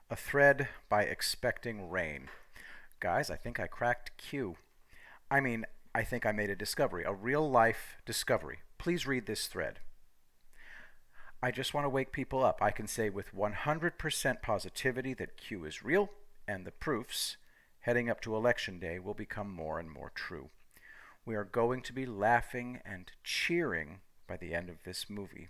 A thread by Expecting Rain. Guys, I think I cracked Q. I mean, I think I made a discovery, a real life discovery. Please read this thread. I just want to wake people up. I can say with 100% positivity that Q is real, and the proofs, heading up to Election Day, will become more and more true. We are going to be laughing and cheering by the end of this movie.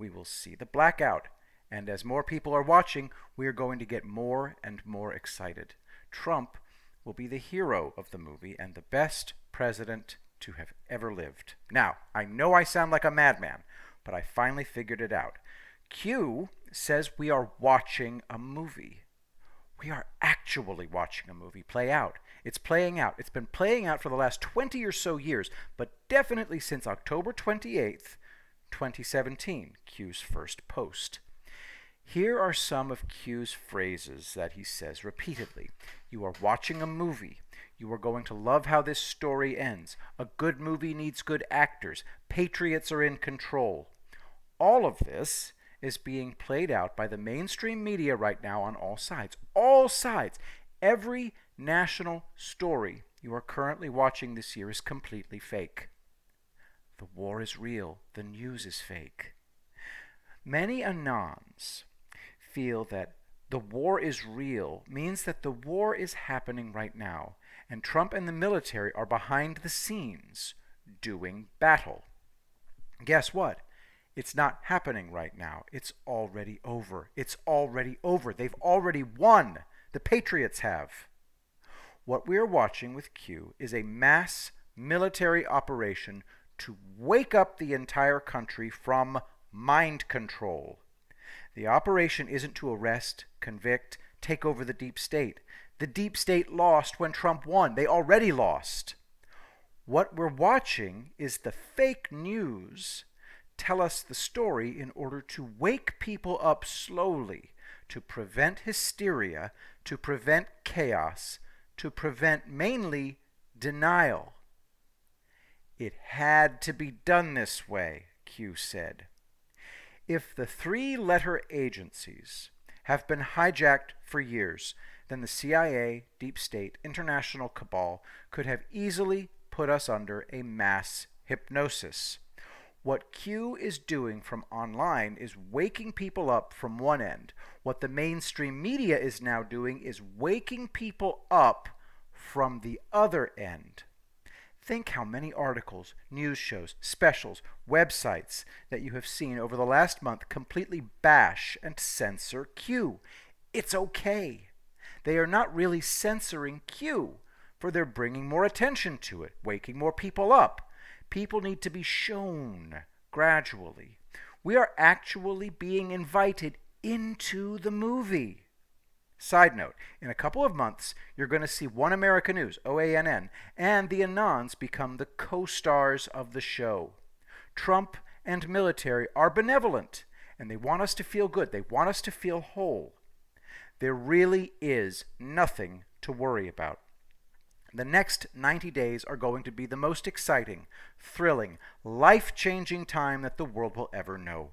We will see the blackout, and as more people are watching, we are going to get more and more excited. Trump will be the hero of the movie and the best president to have ever lived. Now, I know I sound like a madman, but I finally figured it out. Q says we are watching a movie. We are actually watching a movie play out. It's playing out. It's been playing out for the last 20 or so years, but definitely since October 28th, 2017, Q's first post. Here are some of Q's phrases that he says repeatedly. You are watching a movie. You are going to love how this story ends. A good movie needs good actors. Patriots are in control. All of this is being played out by the mainstream media right now on all sides. All sides. Every national story you are currently watching this year is completely fake. The war is real. The news is fake. Many Anons feel that the war is real means that the war is happening right now, and Trump and the military are behind the scenes doing battle. Guess what? It's not happening right now. It's already over. It's already over. They've already won. The Patriots have. What we are watching with Q is a mass military operation to wake up the entire country from mind control. The operation isn't to arrest, convict, take over the deep state. The deep state lost when Trump won. They already lost. What we're watching is the fake news tell us the story in order to wake people up slowly, to prevent hysteria, to prevent chaos, to prevent mainly denial. It had to be done this way, Q said. If the three-letter agencies have been hijacked for years, then the CIA, deep state, international cabal could have easily put us under a mass hypnosis. What Q is doing from online is waking people up from one end. What the mainstream media is now doing is waking people up from the other end. Think how many articles, news shows, specials, websites that you have seen over the last month completely bash and censor Q. It's okay. They are not really censoring Q, for they're bringing more attention to it, waking more people up. People need to be shown gradually. We are actually being invited into the movie. Side note, in a couple of months, you're going to see One America News, OANN, and the Anons become the co-stars of the show. Trump and military are benevolent, and they want us to feel good. They want us to feel whole. There really is nothing to worry about. The next 90 days are going to be the most exciting, thrilling, life-changing time that the world will ever know.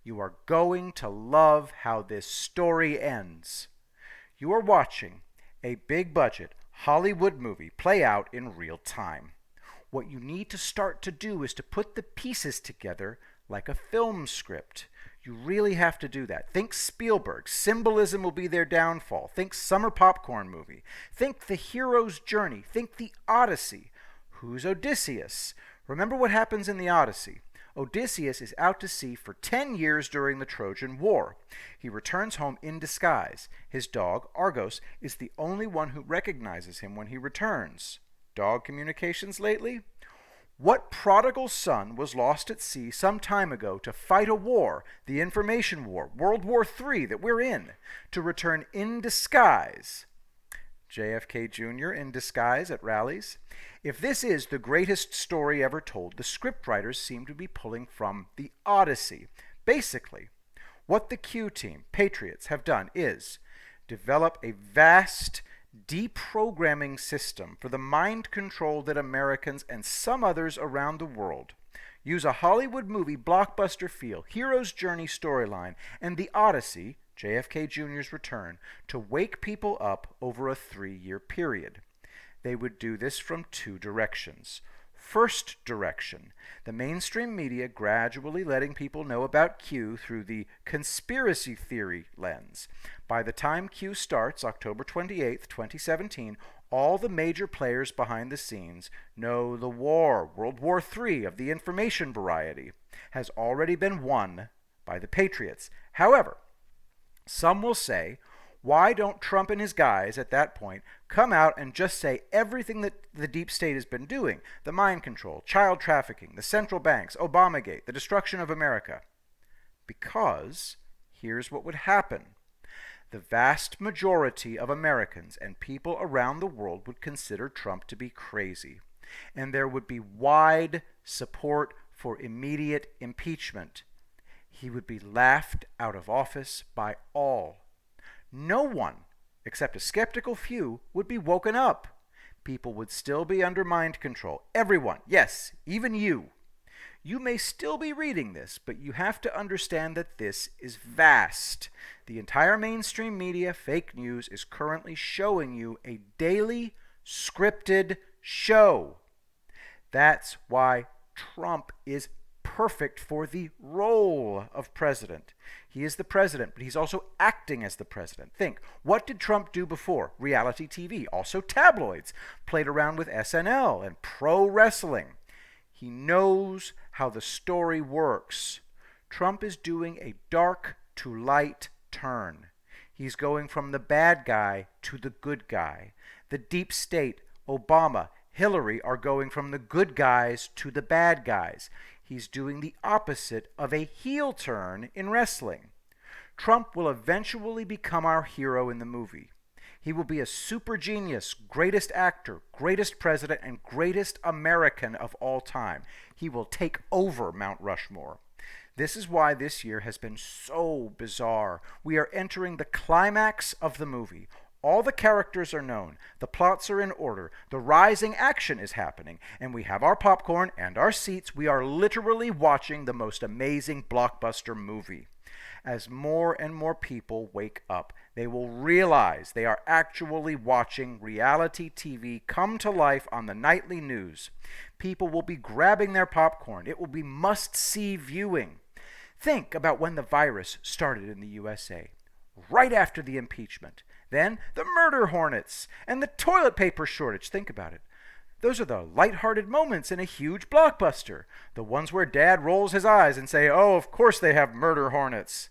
You are going to love how this story ends. You are watching a big-budget Hollywood movie play out in real time. What you need to start to do is to put the pieces together like a film script. You really have to do that. Think Spielberg. Symbolism will be their downfall. Think summer popcorn movie. Think the hero's journey. Think the Odyssey. Who's Odysseus? Remember what happens in the Odyssey. Odysseus is out to sea for 10 years during the Trojan War. He returns home in disguise. His dog, Argos, is the only one who recognizes him when he returns. Dog communications lately? What prodigal son was lost at sea some time ago to fight a war, the Information War, World War III that we're in, to return in disguise? JFK Jr. in disguise at rallies? If this is the greatest story ever told, the scriptwriters seem to be pulling from the Odyssey. Basically, what the Q team, Patriots, have done is develop a vast deprogramming system for the mind control that Americans and some others around the world use a Hollywood movie blockbuster feel, hero's journey storyline, and the Odyssey JFK Jr.'s return, to wake people up over a 3-year period. They would do this from 2 directions. First direction, the mainstream media gradually letting people know about Q through the conspiracy theory lens. By the time Q starts, October 28, 2017, all the major players behind the scenes know the war, World War III of the information variety, has already been won by the Patriots. However, some will say, why don't Trump and his guys at that point come out and just say everything that the deep state has been doing? The mind control, child trafficking, the central banks, Obamagate, the destruction of America. Because here's what would happen. The vast majority of Americans and people around the world would consider Trump to be crazy. And there would be wide support for immediate impeachment. He would be laughed out of office by all. No one, except a skeptical few, would be woken up. People would still be under mind control. Everyone, yes, even you. You may still be reading this, but you have to understand that this is vast. The entire mainstream media, fake news, is currently showing you a daily scripted show. That's why Trump is perfect for the role of president. He is the president, but he's also acting as the president. Think, what did Trump do before? Reality TV, also tabloids, played around with SNL and pro wrestling. He knows how the story works. Trump is doing a dark to light turn. He's going from the bad guy to the good guy. The deep state, Obama, Hillary are going from the good guys to the bad guys. He's doing the opposite of a heel turn in wrestling. Trump will eventually become our hero in the movie. He will be a super genius, greatest actor, greatest president, and greatest American of all time. He will take over Mount Rushmore. This is why this year has been so bizarre. We are entering the climax of the movie. All the characters are known, the plots are in order, the rising action is happening, and we have our popcorn and our seats. We are literally watching the most amazing blockbuster movie. As more and more people wake up, they will realize they are actually watching reality TV come to life on the nightly news. People will be grabbing their popcorn. It will be must-see viewing. Think about when the virus started in the USA, right after the impeachment. Then the murder hornets and the toilet paper shortage. Think about it. Those are the lighthearted moments in a huge blockbuster. The ones where Dad rolls his eyes and say, oh, of course they have murder hornets.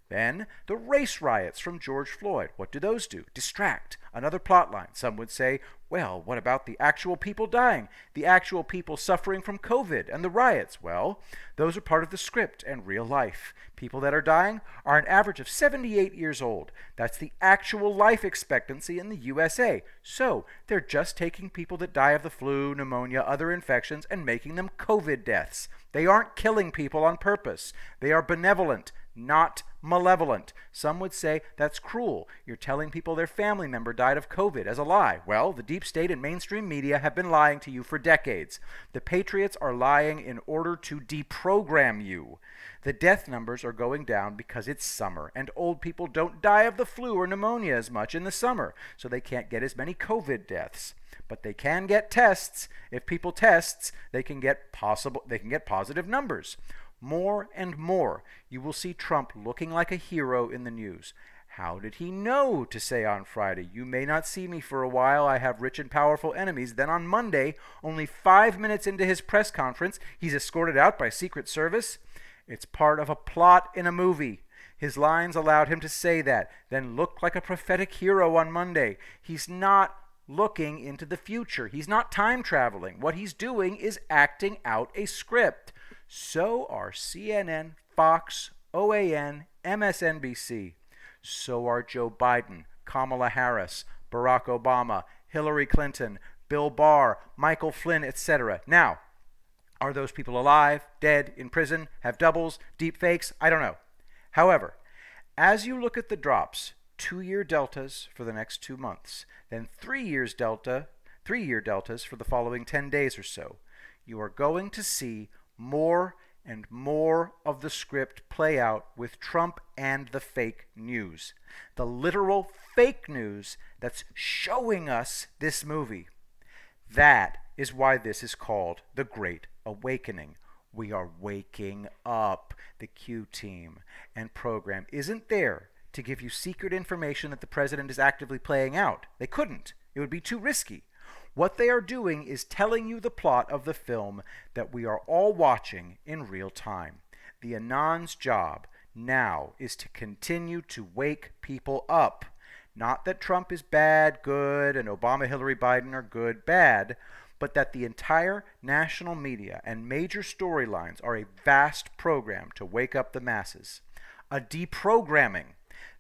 Then the race riots from George Floyd. What do those do? Distract. Another plot line. Some would say, well, what about the actual people dying? The actual people suffering from COVID and the riots? Well, those are part of the script and real life. People that are dying are an average of 78 years old. That's the actual life expectancy in the USA. So they're just taking people that die of the flu, pneumonia, other infections, and making them COVID deaths. They aren't killing people on purpose. They are benevolent, not malevolent. Some would say that's cruel. You're telling people their family member died of COVID as a lie. Well, the deep state and mainstream media have been lying to you for decades. The patriots are lying in order to deprogram you. The death numbers are going down because it's summer, and old people don't die of the flu or pneumonia as much in the summer, so they can't get as many COVID deaths. But they can get tests. If people test, they can get positive numbers. More and more, you will see Trump looking like a hero in the news. How did he know to say on Friday, you may not see me for a while, I have rich and powerful enemies? Then on Monday, only 5 minutes into his press conference, he's escorted out by Secret Service. It's part of a plot in a movie. His lines allowed him to say that, then look like a prophetic hero on Monday. He's not looking into the future. He's not time traveling. What he's doing is acting out a script. So are CNN, Fox, OAN, MSNBC. So are Joe Biden, Kamala Harris, Barack Obama, Hillary Clinton, Bill Barr, Michael Flynn, etc. Now, are those people alive, dead, in prison, have doubles, deep fakes? I don't know. However, as you look at the drops, 2-year deltas for the next 2 months, then 3-year deltas for the following 10 days or so, you are going to see more and more of the script play out with Trump and the fake news. The literal fake news that's showing us this movie. That is why this is called The Great Awakening. We are waking up. The Q team and program isn't there to give you secret information that the president is actively playing out. They couldn't. It would be too risky. What they are doing is telling you the plot of the film that we are all watching in real time. The Anon's job now is to continue to wake people up. Not that Trump is bad, good, and Obama, Hillary, Biden are good, bad, but that the entire national media and major storylines are a vast program to wake up the masses. A deprogramming.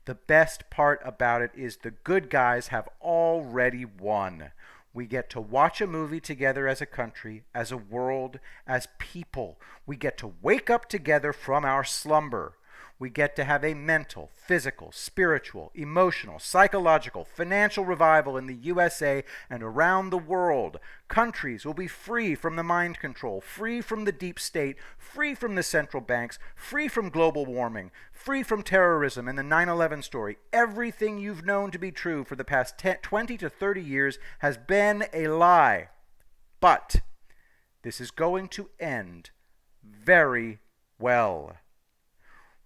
The best part about it is the good guys have already won. We get to watch a movie together as a country, as a world, as people. We get to wake up together from our slumber. We get to have a mental, physical, spiritual, emotional, psychological, financial revival in the USA and around the world. Countries will be free from the mind control, free from the deep state, free from the central banks, free from global warming, free from terrorism and the 9/11 story. Everything you've known to be true for the past 20 to 30 years has been a lie. But this is going to end very well.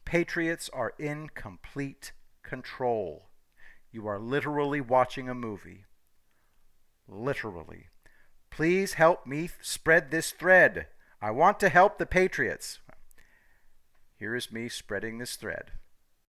Patriots are in complete control. You are literally watching a movie. Literally. Please help me spread this thread. I want to help the Patriots. Here is me spreading this thread.